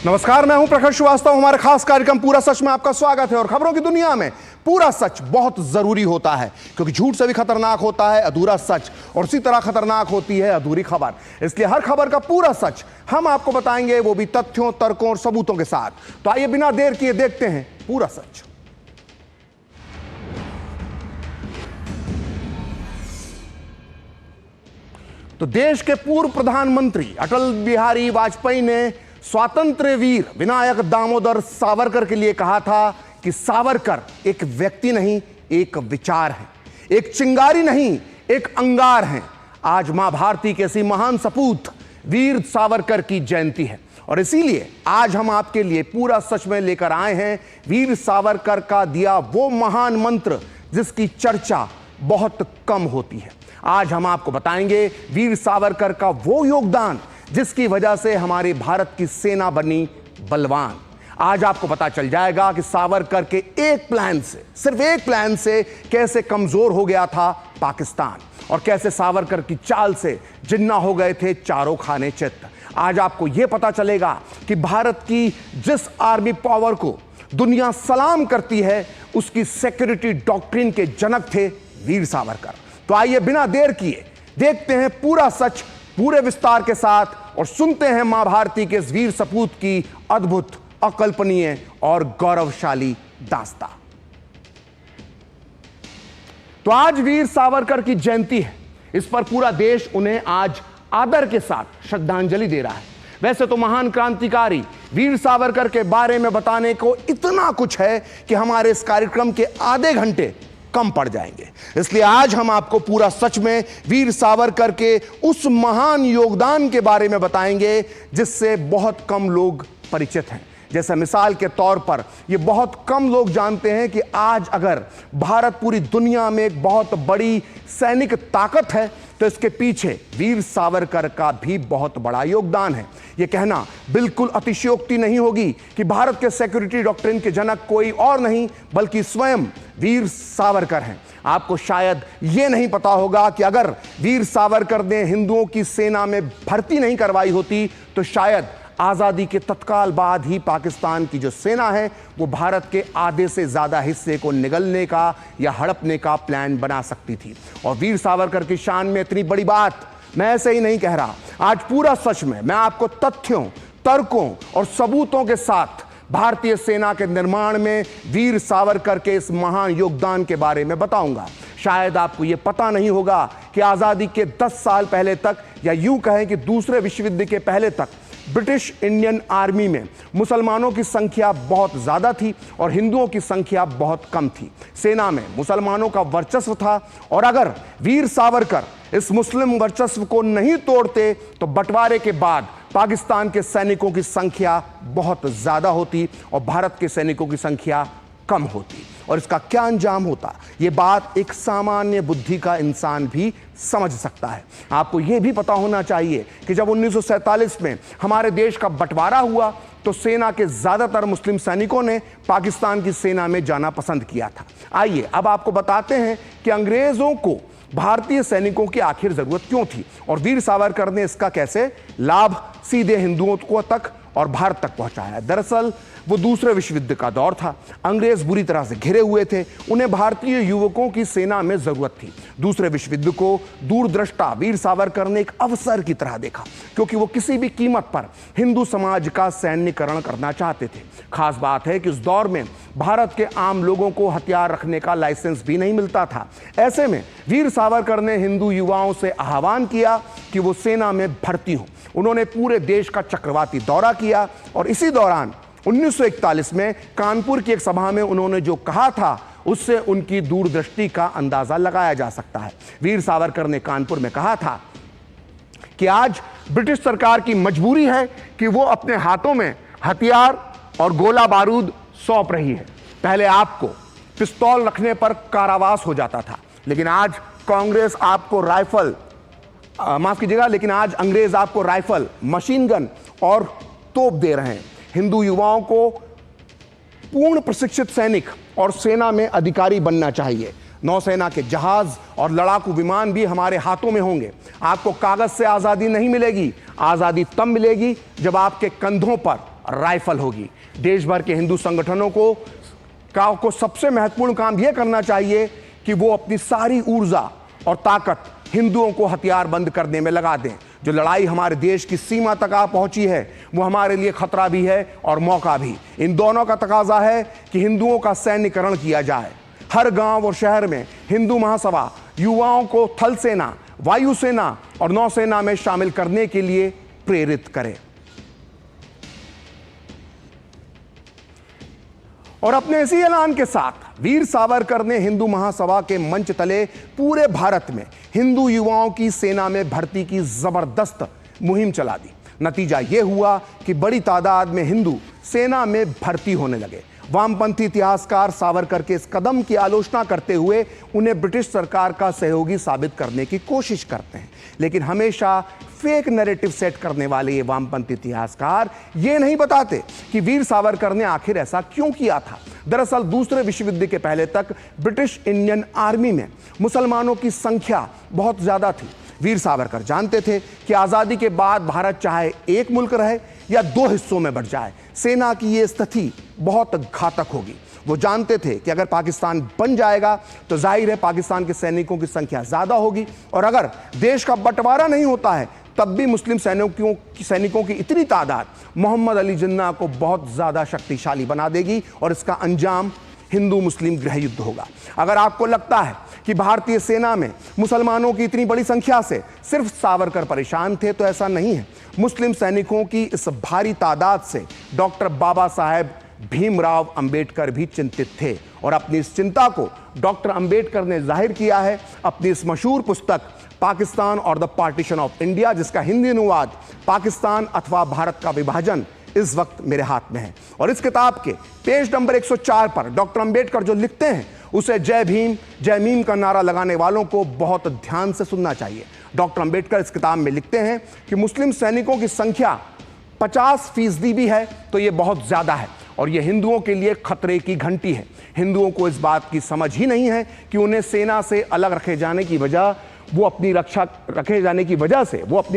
नमस्कार, मैं हूं प्रखर श्रीवास्तव। हमारे खास कार्यक्रम पूरा सच में आपका स्वागत है। और खबरों की दुनिया में पूरा सच बहुत जरूरी होता है, क्योंकि झूठ से भी खतरनाक होता है अधूरा सच, और उसी तरह खतरनाक होती है अधूरी खबर। इसलिए हर खबर का पूरा सच हम आपको बताएंगे, वो भी तथ्यों, तर्कों और सबूतों के साथ। तो आइए बिना देर किए देखते हैं पूरा सच। तो देश के पूर्व प्रधानमंत्री अटल बिहारी वाजपेयी ने स्वातंत्र्य वीर विनायक दामोदर सावरकर के लिए कहा था कि सावरकर एक व्यक्ति नहीं, एक विचार है, एक चिंगारी नहीं, एक अंगार है। आज मां भारती के ऐसी महान सपूत वीर सावरकर की जयंती है, और इसीलिए आज हम आपके लिए पूरा सच में लेकर आए हैं वीर सावरकर का दिया वो महान मंत्र जिसकी चर्चा बहुत कम होती है। आज हम आपको बताएंगे वीर सावरकर का वो योगदान जिसकी वजह से हमारे भारत की सेना बनी बलवान। आज आपको पता चल जाएगा कि सावरकर के एक प्लान से, सिर्फ एक प्लान से कैसे कमजोर हो गया था पाकिस्तान, और कैसे सावरकर की चाल से जिन्ना हो गए थे चारों खाने चित्त। आज आपको यह पता चलेगा कि भारत की जिस आर्मी पावर को दुनिया सलाम करती है, उसकी सिक्योरिटी डॉक्ट्रिन के जनक थे वीर सावरकर। तो आइए बिना देर किए देखते हैं पूरा सच पूरे विस्तार के साथ, और सुनते हैं मां भारती के इस वीर सपूत की अद्भुत, अकल्पनीय और गौरवशाली दास्तां। तो आज वीर सावरकर की जयंती है। इस पर पूरा देश उन्हें आज आदर के साथ श्रद्धांजलि दे रहा है। वैसे तो महान क्रांतिकारी वीर सावरकर के बारे में बताने को इतना कुछ है कि हमारे इस कार्यक्रम के आधे घंटे कम पड़ जाएंगे। इसलिए आज हम आपको पूरा सच में वीर सावरकर के उस महान योगदान के बारे में बताएंगे जिससे बहुत कम लोग परिचित हैं। जैसे मिसाल के तौर पर ये बहुत कम लोग जानते हैं कि आज अगर भारत पूरी दुनिया में एक बहुत बड़ी सैनिक ताकत है, तो इसके पीछे वीर सावरकर का भी बहुत बड़ा योगदान है। यह कहना बिल्कुल अतिशयोक्ति नहीं होगी कि भारत के सिक्योरिटी डॉक्ट्रिन के जनक कोई और नहीं बल्कि स्वयं वीर सावरकर हैं। आपको शायद यह नहीं पता होगा कि अगर वीर सावरकर ने हिंदुओं की सेना में भर्ती नहीं करवाई होती, तो शायद आजादी के तत्काल बाद ही पाकिस्तान की जो सेना है वो भारत के आधे से ज्यादा हिस्से को निगलने का या हड़पने का प्लान बना सकती थी। और वीर सावरकर की शान में इतनी बड़ी बात मैं ऐसे ही नहीं कह रहा। आज पूरा सच में मैं आपको तथ्यों, तर्कों और सबूतों के साथ भारतीय सेना के निर्माण में वीर सावरकर के इस महान योगदान के बारे में बताऊंगा। शायद आपको यह पता नहीं होगा कि आजादी के 10 साल पहले तक, या यूं कहें कि दूसरे विश्व युद्ध के पहले तक, ब्रिटिश इंडियन आर्मी में मुसलमानों की संख्या बहुत ज्यादा थी और हिंदुओं की संख्या बहुत कम थी। सेना में मुसलमानों का वर्चस्व था, और अगर वीर सावरकर इस मुस्लिम वर्चस्व को नहीं तोड़ते तो बंटवारे के बाद पाकिस्तान के सैनिकों की संख्या बहुत ज्यादा होती और भारत के सैनिकों की संख्या कम होती, और इसका क्या अंजाम होता, यह बात एक सामान्य बुद्धि का इंसान भी समझ सकता है। आपको यह भी पता होना चाहिए कि जब 1947 में हमारे देश का बंटवारा हुआ, तो सेना के ज्यादातर मुस्लिम सैनिकों ने पाकिस्तान की सेना में जाना पसंद किया था। आइए अब आपको बताते हैं कि अंग्रेजों को भारतीय सैनिकों की आखिर जरूरत क्यों थी, और वीर सावरकर ने इसका कैसे लाभ सीधे हिंदुओं को तक और भारत तक पहुंचाया। दरअसल वो दूसरे विश्व युद्ध का दौर था। अंग्रेज बुरी तरह से घिरे हुए थे। उन्हें भारतीय युवकों की सेना में जरूरत थी। दूसरे विश्व युद्ध को दूरदृष्टा वीर सावरकर ने एक अवसर की तरह देखा, क्योंकि वो किसी भी कीमत पर हिंदू समाज का सैन्यकरण करना चाहते थे। खास बात है कि उस दौर में भारत के आम लोगों को हथियार रखने का लाइसेंस भी नहीं मिलता था। ऐसे में वीर सावरकर ने हिंदू युवाओं से आह्वान किया कि वो सेना में भर्ती हो। उन्होंने पूरे देश का चक्रवाती दौरा किया, और इसी दौरान 1941 में कानपुर की एक सभा में उन्होंने जो कहा था, उससे उनकी दूरदृष्टि का अंदाजा लगाया जा सकता है। वीर सावरकर ने कानपुर में कहा था कि आज ब्रिटिश सरकार की मजबूरी है कि वो अपने हाथों में हथियार और गोला बारूद सौंप रही है। पहले आपको पिस्तौल रखने पर कारावास हो जाता था, लेकिन आज कांग्रेस आपको राइफल, माफ कीजिएगा, लेकिन आज अंग्रेज आपको राइफल, मशीन गन और तोप दे रहे हैं। हिंदू युवाओं को पूर्ण प्रशिक्षित सैनिक और सेना में अधिकारी बनना चाहिए। नौसेना के जहाज और लड़ाकू विमान भी हमारे हाथों में होंगे। आपको कागज से आजादी नहीं मिलेगी। आजादी तब मिलेगी जब आपके कंधों पर राइफल होगी। देश भर के हिंदू संगठनों को सबसे महत्वपूर्ण काम यह करना चाहिए कि वो अपनी सारी ऊर्जा और ताकत हिंदुओं को हथियारबंद करने में लगा दें। जो लड़ाई हमारे देश की सीमा तक आ पहुंची है वो हमारे लिए खतरा भी है और मौका भी। इन दोनों का तकाजा है कि हिंदुओं का सैन्यकरण किया जाए। हर गांव और शहर में हिंदू महासभा युवाओं को थल सेना, वायुसेना और नौसेना में शामिल करने के लिए प्रेरित करे। और अपने इसी ऐलान के साथ वीर सावरकर ने हिंदू महासभा के मंच तले पूरे भारत में हिंदू युवाओं की सेना में भर्ती की जबरदस्त मुहिम चला दी। नतीजा यह हुआ कि बड़ी तादाद में हिंदू सेना में भर्ती होने लगे। वामपंथी इतिहासकार सावरकर के इस कदम की आलोचना करते हुए उन्हें ब्रिटिश सरकार का सहयोगी साबित करने की कोशिश करते हैं, लेकिन हमेशा फेक नैरेटिव सेट करने वाले ये वामपंथी इतिहासकार ये नहीं बताते कि वीर सावरकर ने आखिर ऐसा क्यों किया था। दरअसल दूसरे विश्व युद्ध के पहले तक ब्रिटिश इंडियन आर्मी में मुसलमानों की संख्या बहुत ज्यादा थी। वीर सावरकर जानते थे कि आजादी के बाद भारत चाहे एक मुल्क रहे या दो हिस्सों में बंट जाए, सेना की यह स्थिति बहुत घातक होगी। वो जानते थे कि अगर पाकिस्तान बन जाएगा तो जाहिर है पाकिस्तान के सैनिकों की संख्या ज्यादा होगी, और अगर देश का बंटवारा नहीं होता है तब भी मुस्लिम सैनिकों की इतनी तादाद मोहम्मद अली जिन्ना को बहुत ज्यादा शक्तिशाली बना देगी और इसका अंजाम हिंदू मुस्लिम गृह युद्ध होगा। अगर आपको लगता है कि भारतीय सेना में मुसलमानों की इतनी बड़ी संख्या से सिर्फ सावरकर परेशान थे, तो ऐसा नहीं है। मुस्लिम सैनिकों की इस भारी तादाद से डॉक्टर बाबा साहेब भीमराव अंबेडकर भी चिंतित थे, और अपनी इस चिंता को डॉक्टर अंबेडकर ने जाहिर किया है अपनी इस मशहूर पुस्तक पाकिस्तान और द पार्टीशन ऑफ इंडिया, जिसका हिंदी अनुवाद पाकिस्तान अथवा भारत का विभाजन इस वक्त मेरे हाथ में है। और इस किताब के पेज नंबर 104 पर डॉक्टर अंबेडकर जो लिखते हैं उसे जय भीम जय मीम का नारा लगाने वालों को बहुत ध्यान से सुनना चाहिए। डॉक्टर अंबेडकर इस किताब में लिखते हैं कि मुस्लिम सैनिकों की संख्या 50% भी है तो यह बहुत ज्यादा है, और यह हिंदुओं के लिए खतरे की घंटी है। हिंदुओं को इस बात की समझ ही नहीं है कि उन्हें सेना से अलग रखे जाने की वजह वो अपनी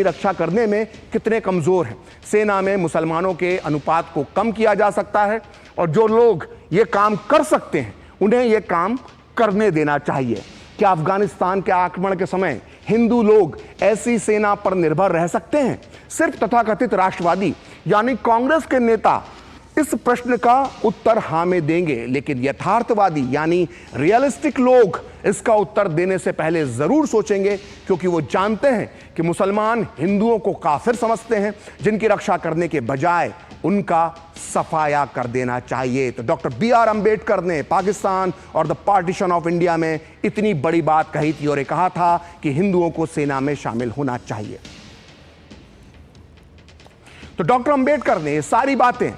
रक्षा करने में कितने कमजोर हैं। सेना में मुसलमानों के अनुपात को कम किया जा सकता है, और जो लोग ये काम कर सकते हैं उन्हें यह काम करने देना चाहिए। क्या अफगानिस्तान के आक्रमण के समय हिंदू लोग ऐसी सेना पर निर्भर रह सकते हैं? सिर्फ तथाकथित राष्ट्रवादी यानी कांग्रेस के नेता इस प्रश्न का उत्तर हाँ में देंगे, लेकिन यथार्थवादी यानी रियलिस्टिक लोग इसका उत्तर देने से पहले जरूर सोचेंगे, क्योंकि वो जानते हैं कि मुसलमान हिंदुओं को काफिर समझते हैं जिनकी रक्षा करने के बजाय उनका सफाया कर देना चाहिए। तो डॉक्टर BR अंबेडकर ने पाकिस्तान और द पार्टीशन ऑफ इंडिया में इतनी बड़ी बात कही थी और ये कहा था कि हिंदुओं को सेना में शामिल होना चाहिए। तो डॉक्टर अंबेडकर ने ये सारी बातें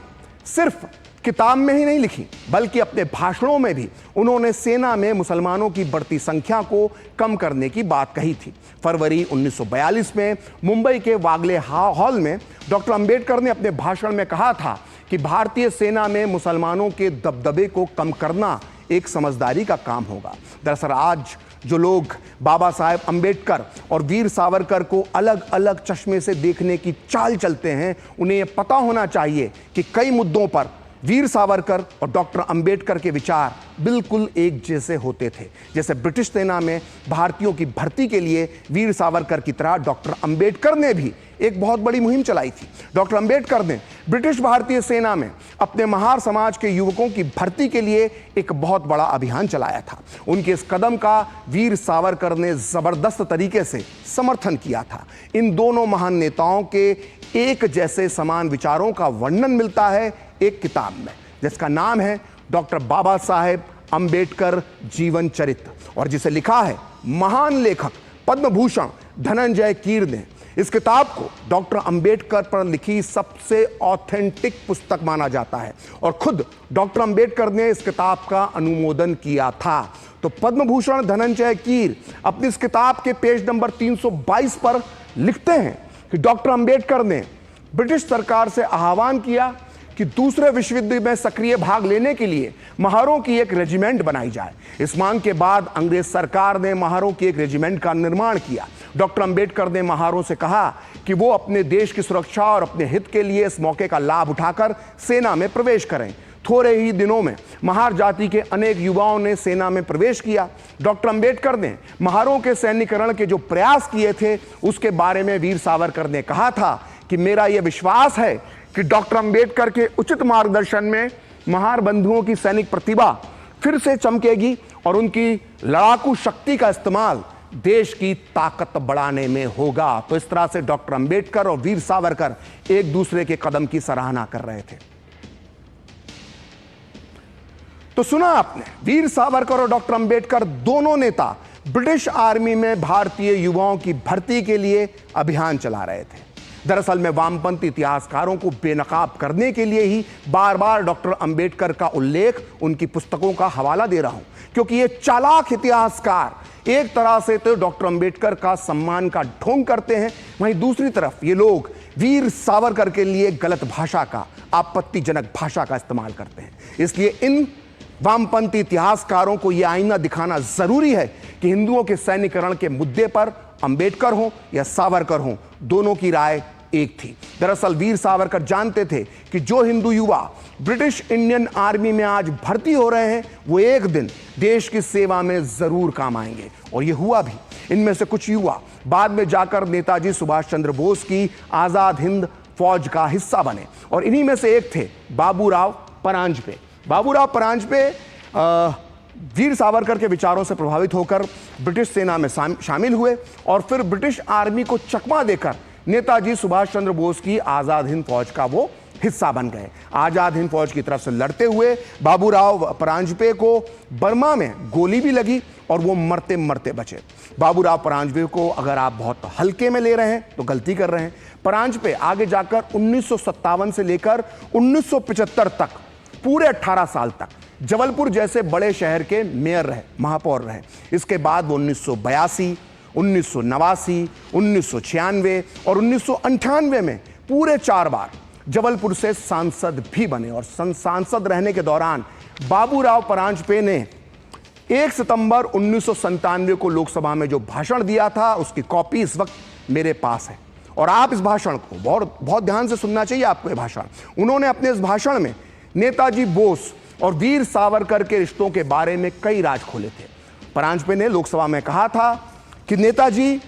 सिर्फ किताब में ही नहीं लिखी, बल्कि अपने भाषणों में भी उन्होंने सेना में मुसलमानों की बढ़ती संख्या को कम करने की बात कही थी। फरवरी 1942 में मुंबई के वागले हॉल में डॉक्टर अंबेडकर ने अपने भाषण में कहा था कि भारतीय सेना में मुसलमानों के दबदबे को कम करना एक समझदारी का काम होगा। दरअसल आज जो लोग बाबा साहेब अंबेडकर और वीर सावरकर को अलग अलग चश्मे से देखने की चाल चलते हैं, उन्हें यह पता होना चाहिए कि कई मुद्दों पर वीर सावरकर और डॉक्टर अंबेडकर के विचार बिल्कुल एक जैसे होते थे। जैसे ब्रिटिश सेना में भारतीयों की भर्ती के लिए वीर सावरकर की तरह डॉक्टर अंबेडकर ने भी एक बहुत बड़ी मुहिम चलाई थी। डॉक्टर अंबेडकर ने ब्रिटिश भारतीय सेना में अपने महार समाज के युवकों की भर्ती के लिए एक बहुत बड़ा अभियान चलाया था। उनके इस कदम का वीर सावरकर ने जबरदस्त तरीके से समर्थन किया था। इन दोनों महान नेताओं के एक जैसे समान विचारों का वर्णन मिलता है एक किताब में, जिसका नाम है डॉक्टर बाबा साहेब अंबेडकर जीवन चरित्र, और जिसे लिखा है महान लेखक पद्म भूषण धनंजय कीर ने। इस किताब को डॉक्टर अंबेडकर पर लिखी सबसे ऑथेंटिक पुस्तक माना जाता है, और खुद डॉक्टर अंबेडकर ने इस किताब का अनुमोदन किया था। तो पद्म भूषण धनंजय कीर अपनी इस किताब के पेज नंबर 322 पर लिखते हैं कि डॉक्टर अंबेडकर ने ब्रिटिश सरकार से आह्वान किया कि दूसरे विश्व युद्ध में सक्रिय भाग लेने के लिए महारों की एक रेजिमेंट बनाई जाए। इस मांग के बाद अंग्रेज सरकार ने महारों की एक रेजिमेंट का निर्माण किया। डॉक्टर अंबेडकर ने महारों से कहा कि वो अपने देश की सुरक्षा और अपने हित के लिए इस मौके का लाभ उठाकर सेना में प्रवेश करें। थोड़े ही दिनों में महार जाति के अनेक युवाओं ने सेना में प्रवेश किया। डॉक्टर अंबेडकर ने महारों के सैन्यकरण के जो प्रयास किए थे उसके बारे में वीर सावरकर ने कहा था कि मेरा यह विश्वास है कि डॉक्टर अंबेडकर के उचित मार्गदर्शन में महार बंधुओं की सैनिक प्रतिभा फिर से चमकेगी और उनकी लड़ाकू शक्ति का इस्तेमाल देश की ताकत बढ़ाने में होगा। तो इस तरह से डॉक्टर अंबेडकर और वीर सावरकर एक दूसरे के कदम की सराहना कर रहे थे। तो सुना आपने, वीर सावरकर और डॉक्टर अंबेडकर दोनों नेता ब्रिटिश आर्मी में भारतीय युवाओं की भर्ती के लिए अभियान चला रहे थे। दरअसल मैं वामपंथी इतिहासकारों को बेनकाब करने के लिए ही बार बार डॉक्टर अंबेडकर का उल्लेख, उनकी पुस्तकों का हवाला दे रहा हूं, क्योंकि ये चालाक इतिहासकार एक तरह से तो डॉक्टर अंबेडकर का सम्मान का ढोंग करते हैं, वहीं दूसरी तरफ ये लोग वीर सावरकर के लिए गलत भाषा का, आपत्तिजनक भाषा का इस्तेमाल करते हैं। इसलिए इन वामपंथी इतिहासकारों को यह आईना दिखाना जरूरी है कि हिंदुओं के सैन्यकरण के मुद्दे पर अंबेडकर हो या सावरकर हो, दोनों की राय एक थी। दरअसल वीर सावरकर जानते थे कि जो हिंदू युवा ब्रिटिश इंडियन आर्मी में आज भर्ती हो रहे हैं वो एक दिन देश की सेवा में जरूर काम आएंगे, और ये हुआ भी। इनमें से कुछ युवा बाद में जाकर नेताजी सुभाष चंद्र बोस की आजाद हिंद फौज का हिस्सा बने, और इन्हीं में से एक थे बाबूराव परांजपे। बाबूराव परांजपे वीर सावरकर के विचारों से प्रभावित होकर ब्रिटिश सेना में शामिल हुए और फिर ब्रिटिश आर्मी को चकमा देकर नेताजी सुभाष चंद्र बोस की आजाद हिंद फौज का वो हिस्सा बन गए। आजाद हिंद फौज की तरफ से लड़ते हुए बाबूराव परांजपे को बर्मा में गोली भी लगी और वो मरते मरते बचे। बाबूराव परांजपे को अगर आप बहुत हल्के में ले रहे हैं तो गलती कर रहे हैं। परांजपे आगे जाकर 1957 से लेकर 1975 तक पूरे 18 साल तक जबलपुर जैसे बड़े शहर के मेयर रहे, महापौर रहे। इसके बाद वो 1982, 1989, 1996 और 1998 में पूरे 4 बार जबलपुर से सांसद भी बने। और सांसद रहने के दौरान बाबूराव परांजपे ने 1 सितंबर 1997 को लोकसभा में जो भाषण दिया था उसकी कॉपी इस वक्त मेरे पास है, और आप इस भाषण को बहुत ध्यान से सुनना चाहिए आपको। यह भाषण उन्होंने अपने इस भाषण में नेताजी बोस और वीर सावरकर के रिश्तों के बारे में कई राज खोले थे। परांजपे ने लोकसभा में कहा था कि नेताजी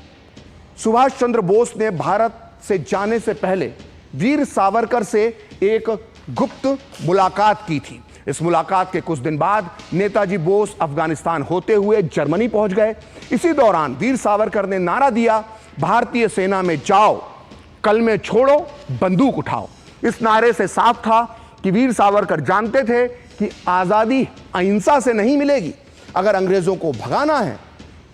सुभाष चंद्र बोस ने भारत से जाने से पहले वीर सावरकर से एक गुप्त मुलाकात की थी। इस मुलाकात के कुछ दिन बाद नेताजी बोस अफगानिस्तान होते हुए जर्मनी पहुंच गए। इसी दौरान वीर सावरकर ने नारा दिया, भारतीय सेना में जाओ, कल में छोड़ो, बंदूक उठाओ। इस नारे से साफ था कि वीर सावरकर जानते थे कि आजादी अहिंसा से नहीं मिलेगी। अगर अंग्रेजों को भगाना है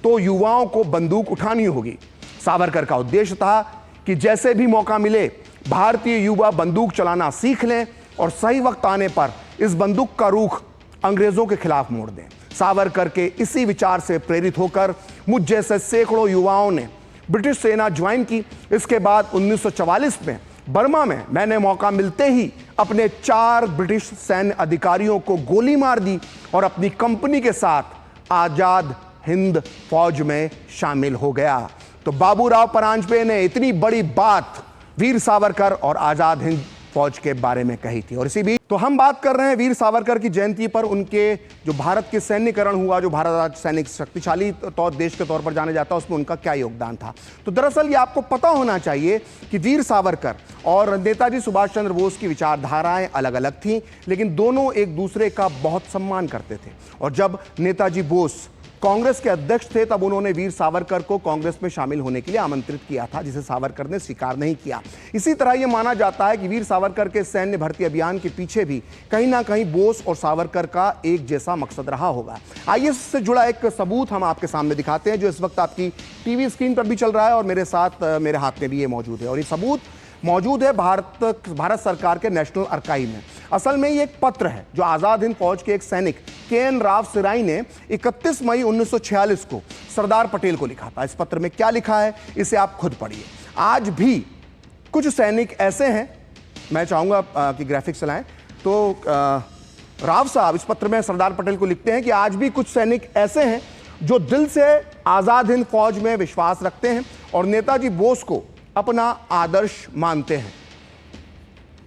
तो युवाओं को बंदूक उठानी होगी। सावरकर का उद्देश्य था कि जैसे भी मौका मिले भारतीय युवा बंदूक चलाना सीख लें और सही वक्त आने पर इस बंदूक का रुख अंग्रेजों के खिलाफ मोड़ दें। सावरकर के इसी विचार से प्रेरित होकर मुझ जैसे सैकड़ों युवाओं ने ब्रिटिश सेना ज्वाइन की। इसके बाद 1944 में बर्मा में मैंने मौका मिलते ही अपने 4 ब्रिटिश सैन्य अधिकारियों को गोली मार दी और अपनी कंपनी के साथ आजाद हिंद फौज में शामिल हो गया। तो बाबूराव परांजपे ने इतनी बड़ी बात वीर सावरकर और आजाद हिंद फौज के बारे में कही थी। और इसी बीच तो हम बात कर रहे हैं वीर सावरकर की जयंती पर उनके जो भारत के सैन्यकरण हुआ, जो भारत आज सैनिक शक्तिशाली देश के तौर पर जाने जाता है, उसमें उनका क्या योगदान था। तो दरअसल ये आपको पता होना चाहिए कि वीर सावरकर और नेताजी सुभाष चंद्र बोस की विचारधाराएं अलग अलग थीं, लेकिन दोनों एक दूसरे का बहुत सम्मान करते थे। और जब नेताजी बोस कांग्रेस के अध्यक्ष थे तब उन्होंने वीर सावरकर को कांग्रेस में शामिल होने के लिए आमंत्रित किया था, जिसे सावरकर ने स्वीकार नहीं किया। इसी तरह यह माना जाता है कि वीर सावरकर के सैन्य भर्ती अभियान के पीछे भी कहीं ना कहीं बोस और सावरकर का एक जैसा मकसद रहा होगा। आइए इससे जुड़ा एक सबूत हम आपके सामने दिखाते हैं, जो इस वक्त आपकी टीवी स्क्रीन पर भी चल रहा है और मेरे साथ मेरे हाथ में भी ये मौजूद है। और ये सबूत मौजूद है भारत सरकार के नेशनल आर्काइव में। असल में ये एक पत्र है जो आजाद हिंद फौज के एक सैनिक के.एन. राव सिराई ने 31 मई 1946 को सरदार पटेल को लिखा था। इस पत्र में क्या लिखा है इसे आप खुद पढ़िए। आज भी कुछ सैनिक ऐसे हैं मैं चाहूँगा कि ग्राफिक्स चलाएं। तो राव साहब इस पत्र में सरदार पटेल को लिखते हैं कि आज भी कुछ सैनिक ऐसे हैं जो दिल से आज़ाद हिंद फौज में विश्वास रखते हैं और नेताजी बोस को अपना आदर्श मानते हैं।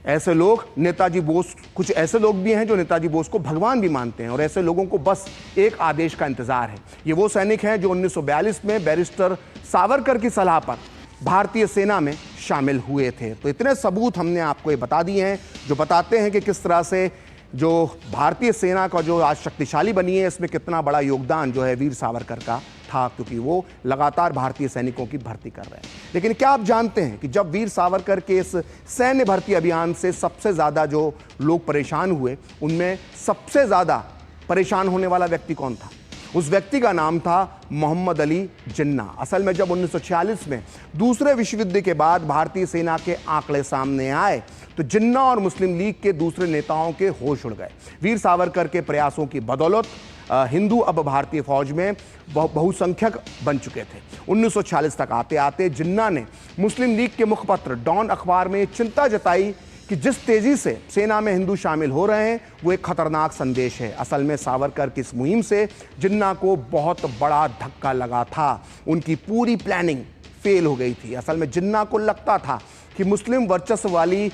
ऐसे लोग नेताजी बोस, कुछ ऐसे लोग भी हैं जो नेताजी बोस को भगवान भी मानते हैं और ऐसे लोगों को बस एक आदेश का इंतजार है। ये वो सैनिक हैं जो 1942 में बैरिस्टर सावरकर की सलाह पर भारतीय सेना में शामिल हुए थे। तो इतने सबूत हमने आपको ये बता दिए हैं जो बताते हैं कि किस तरह से जो भारतीय सेना का जो आज शक्तिशाली बनी है, इसमें कितना बड़ा योगदान जो है वीर सावरकर का था, क्योंकि वो लगातार भारतीय सैनिकों की भर्ती कर रहे हैं। लेकिन क्या आप जानते हैं कि जब वीर सावरकर के इस सैन्य भर्ती अभियान से सबसे ज़्यादा जो लोग परेशान हुए, उनमें सबसे ज़्यादा परेशान होने वाला व्यक्ति कौन था? उस व्यक्ति का नाम था मोहम्मद अली जिन्ना। असल में जब 1946 में दूसरे विश्व युद्ध के बाद भारतीय सेना के आंकड़े सामने आए तो जिन्ना और मुस्लिम लीग के दूसरे नेताओं के होश उड़ गए। वीर सावरकर के प्रयासों की बदौलत हिंदू अब भारतीय फौज में बहुसंख्यक बन चुके थे। 1946 तक आते आते जिन्ना ने मुस्लिम लीग के मुखपत्र डॉन अखबार में चिंता जताई कि जिस तेजी से सेना में हिंदू शामिल हो रहे हैं वो एक खतरनाक संदेश है। असल में सावरकर की इस मुहिम से जिन्ना को बहुत बड़ा धक्का लगा था। उनकी पूरी प्लानिंग फेल हो गई थी। असल में जिन्ना को लगता था कि मुस्लिम वर्चस्व वाली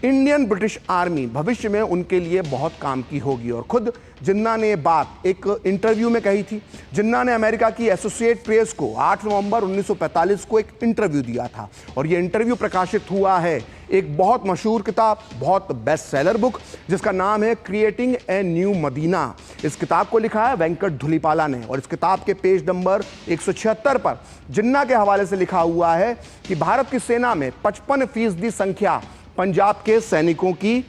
इंडियन ब्रिटिश आर्मी भविष्य में उनके लिए बहुत काम की होगी और खुद जिन्ना ने बात एक इंटरव्यू में कही थी। जिन्ना ने अमेरिका की एसोसिएट प्रेस को 8 नवंबर 1945 को एक इंटरव्यू दिया था और ये इंटरव्यू प्रकाशित हुआ है एक बहुत मशहूर किताब, बहुत बेस्ट सेलर बुक, जिसका नाम है क्रिएटिंग ए न्यू मदीना। इस किताब को लिखा है वेंकट धुलीपाला ने और इस किताब के पेज नंबर 176 पर जिन्ना के हवाले से लिखा हुआ है कि भारत की सेना में 55% संख्या पंजाब के सैनिकों की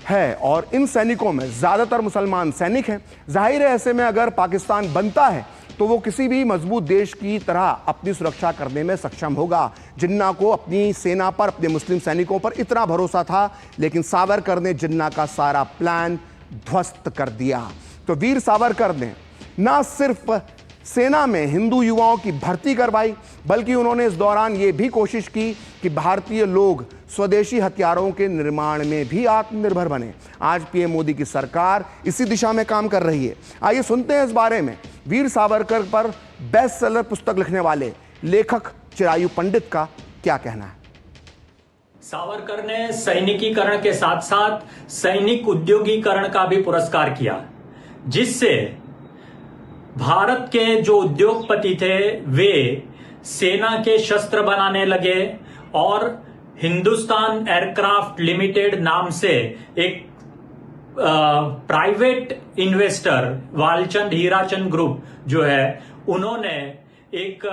है और इन सैनिकों में ज़्यादातर मुसलमान सैनिक हैं। जाहिर है ऐसे में अगर पाकिस्तान बनता है तो वो किसी भी मजबूत देश की तरह अपनी सुरक्षा करने में सक्षम होगा। जिन्ना को अपनी सेना पर, अपने मुस्लिम सैनिकों पर इतना भरोसा था, लेकिन सावरकर ने जिन्ना का सारा प्लान ध्वस्त कर दिया। तो वीर सावरकर ने ना सिर्फ सेना में हिंदू युवाओं की भर्ती करवाई, बल्कि उन्होंने इस दौरान ये भी कोशिश की कि भारतीय लोग स्वदेशी हथियारों के निर्माण में भी आत्मनिर्भर बने। आज पीएम मोदी की सरकार इसी दिशा में काम कर रही है। आइए सुनते हैं इस बारे में वीर सावरकर पर बेस्ट सेलर पुस्तक लिखने वाले लेखक चिरायु पंडित का क्या कहना है। सावरकर ने सैनिकीकरण के साथ साथ सैनिक उद्योगीकरण का भी पुरस्कार किया, जिससे भारत के जो उद्योगपति थे वे सेना के शस्त्र बनाने लगे और हिंदुस्तान एयरक्राफ्ट लिमिटेड नाम से एक private investor Walchand Hirachand group जो है, उन्होंने एक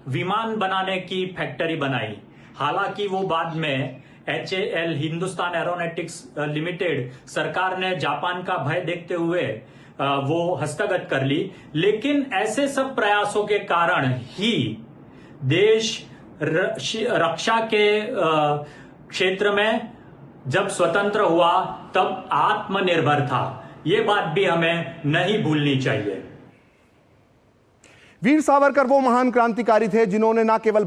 विमान बनाने की फैक्ट्री बनाई। हालांकि वो बाद में HAL हिंदुस्तान एरोनॉटिक्स लिमिटेड सरकार ने जापान का भय देखते हुए वो हस्तगत कर ली। लेकिन ऐसे सब प्रयासों के कारण ही देश रक्षा के क्षेत्र में जब स्वतंत्र हुआ तब आत्मनिर्भर था। ये बात भी हमें नहीं भूलनी चाहिए। वीर सावरकर वो महान क्रांतिकारी थे जिन्होंने ना केवल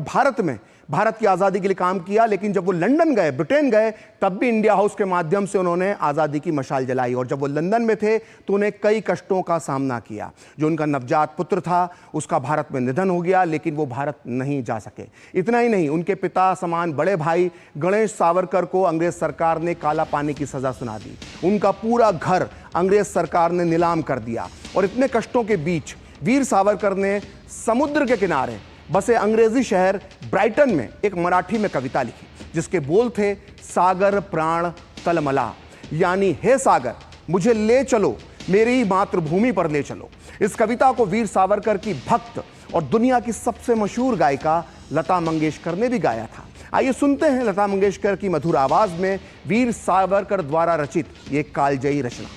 भारत की आज़ादी के लिए काम किया, लेकिन जब वो लंदन गए, ब्रिटेन गए, तब भी इंडिया हाउस के माध्यम से उन्होंने आज़ादी की मशाल जलाई। और जब वो लंदन में थे तो उन्हें कई कष्टों का सामना किया। जो उनका नवजात पुत्र था उसका भारत में निधन हो गया, लेकिन वो भारत नहीं जा सके। इतना ही नहीं, उनके पिता समान बड़े भाई गणेश सावरकर को अंग्रेज सरकार ने काला पानी की सज़ा सुना दी। उनका पूरा घर अंग्रेज सरकार ने नीलाम कर दिया। और इतने कष्टों के बीच वीर सावरकर ने समुद्र के किनारे बसे अंग्रेजी शहर ब्राइटन में एक मराठी में कविता लिखी, जिसके बोल थे सागर प्राण तलमला, यानी हे सागर मुझे ले चलो, मेरी मातृभूमि पर ले चलो। इस कविता को वीर सावरकर की भक्त और दुनिया की सबसे मशहूर गायिका लता मंगेशकर ने भी गाया था। आइए सुनते हैं लता मंगेशकर की मधुर आवाज में वीर सावरकर द्वारा रचित ये कालजयी रचना।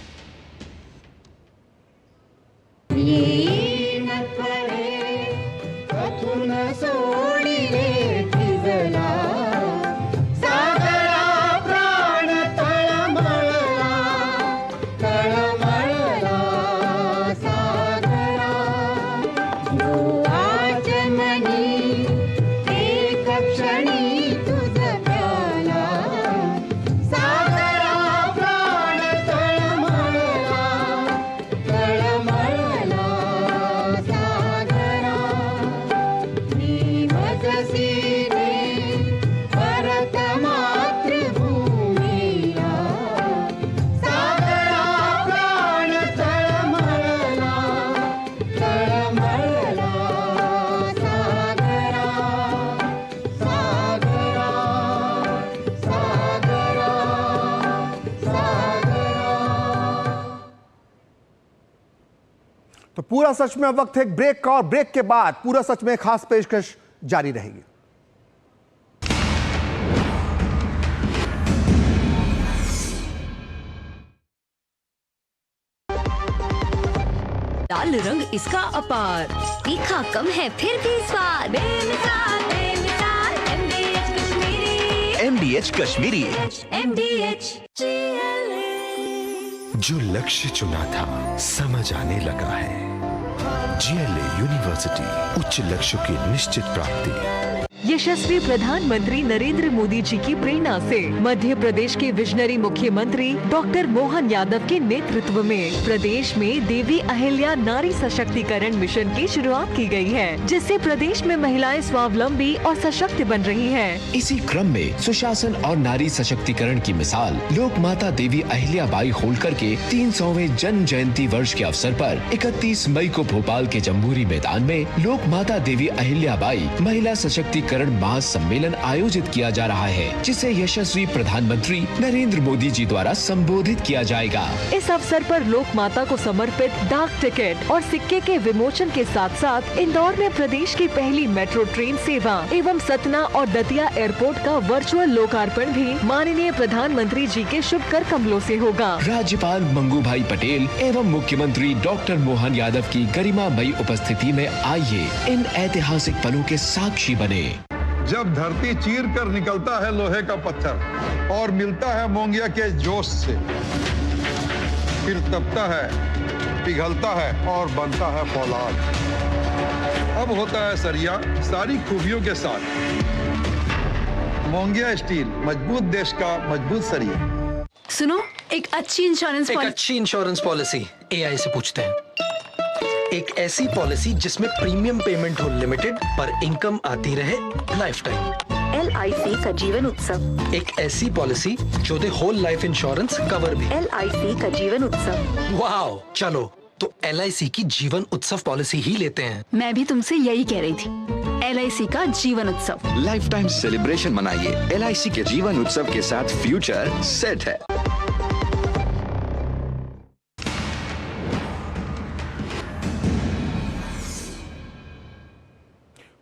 पूरा सच में अब वक्त है एक ब्रेक का, और ब्रेक के बाद पूरा सच में खास पेशकश जारी रहेगी। लाल रंग इसका अपार, तीखा कम है फिर भी स्वाद बेमिसाल बेमिसाल MDH Kashmiri MDH Kashmiri. MDH जो लक्ष्य चुना था समझ आने लगा है। GLA यूनिवर्सिटी, उच्च लक्ष्यों की निश्चित प्राप्ति। यशस्वी प्रधानमंत्री नरेंद्र मोदी जी की प्रेरणा से मध्य प्रदेश के विजनरी मुख्यमंत्री डॉक्टर मोहन यादव के नेतृत्व में प्रदेश में देवी अहिल्या नारी सशक्तिकरण मिशन की शुरुआत की गई है, जिससे प्रदेश में महिलाएं स्वावलंबी और सशक्त बन रही हैं। इसी क्रम में सुशासन और नारी सशक्तिकरण की मिसाल लोक माता देवी अहिल्याबाई होलकर के 300वें जन्म जयंती वर्ष के अवसर पर 31 मई को भोपाल के जम्बूरी मैदान में लोक माता देवी अहिल्याबाई महिला सशक्तिकरण महासम्मेलन आयोजित किया जा रहा है, जिसे यशस्वी प्रधानमंत्री नरेंद्र मोदी जी द्वारा संबोधित किया जाएगा। इस अवसर पर लोक माता को समर्पित डाक टिकट और सिक्के के विमोचन के साथ साथ इंदौर में प्रदेश की पहली मेट्रो ट्रेन सेवा एवं सतना और दतिया एयरपोर्ट का वर्चुअल लोकार्पण भी माननीय प्रधानमंत्री जी के शुभ कर कमलों से होगा। राज्यपाल मंगू भाई पटेल एवं मुख्यमंत्री डॉक्टर मोहन यादव की गरिमामयी उपस्थिति में आइए इन ऐतिहासिक पलों के साक्षी बने। जब धरती चीर कर निकलता है लोहे का पत्थर और मिलता है मोंगिया के जोश से, फिर तपता है, पिघलता है और बनता है फौलाद। अब होता है सरिया सारी खूबियों के साथ। मोंगिया स्टील, मजबूत देश का मजबूत सरिया। सुनो, एक अच्छी इंश्योरेंस पॉलिसी AI से पूछते हैं। एक ऐसी पॉलिसी जिसमें प्रीमियम पेमेंट हो लिमिटेड पर इनकम आती रहे लाइफ टाइम। LIC का जीवन उत्सव। एक ऐसी पॉलिसी जो दे होल लाइफ इंश्योरेंस कवर भी। LIC का जीवन उत्सव। वाओ, चलो तो LIC की जीवन उत्सव पॉलिसी ही लेते हैं। मैं भी तुमसे यही कह रही थी, LIC का जीवन उत्सव। लाइफ टाइम सेलिब्रेशन मनाइए LIC के जीवन उत्सव के साथ, फ्यूचर सेट है।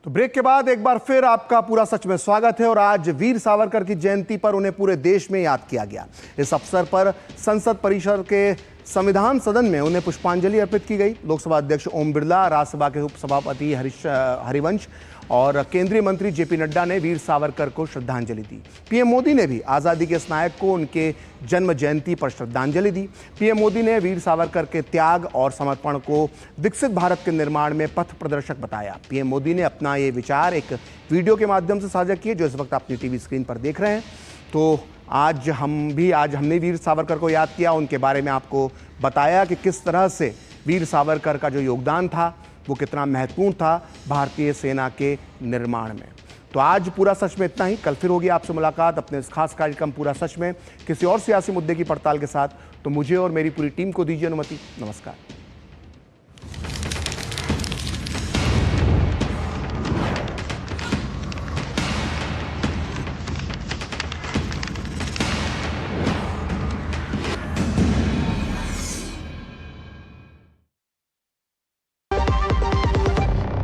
तो ब्रेक के बाद एक बार फिर आपका पूरा सच में स्वागत है। और आज वीर सावरकर की जयंती पर उन्हें पूरे देश में याद किया गया। इस अवसर पर संसद परिसर के संविधान सदन में उन्हें पुष्पांजलि अर्पित की गई। लोकसभा अध्यक्ष ओम बिरला, राज्यसभा के उपसभापति हरिवंश और केंद्रीय मंत्री JP नड्डा ने वीर सावरकर को श्रद्धांजलि दी। PM मोदी ने भी आज़ादी के इस नायक को उनके जन्म जयंती पर श्रद्धांजलि दी। PM मोदी ने वीर सावरकर के त्याग और समर्पण को विकसित भारत के निर्माण में पथ प्रदर्शक बताया। PM मोदी ने अपना ये विचार एक वीडियो के माध्यम से साझा किए, जो इस वक्त अपनी TV स्क्रीन पर देख रहे हैं। तो आज हमने वीर सावरकर को याद किया, उनके बारे में आपको बताया कि किस तरह से वीर सावरकर का जो योगदान था वो कितना महत्वपूर्ण था भारतीय सेना के निर्माण में। तो आज पूरा सच में इतना ही। कल फिर होगी आपसे मुलाकात अपने इस खास कार्यक्रम पूरा सच में किसी और सियासी मुद्दे की पड़ताल के साथ। तो मुझे और मेरी पूरी टीम को दीजिए अनुमति। नमस्कार।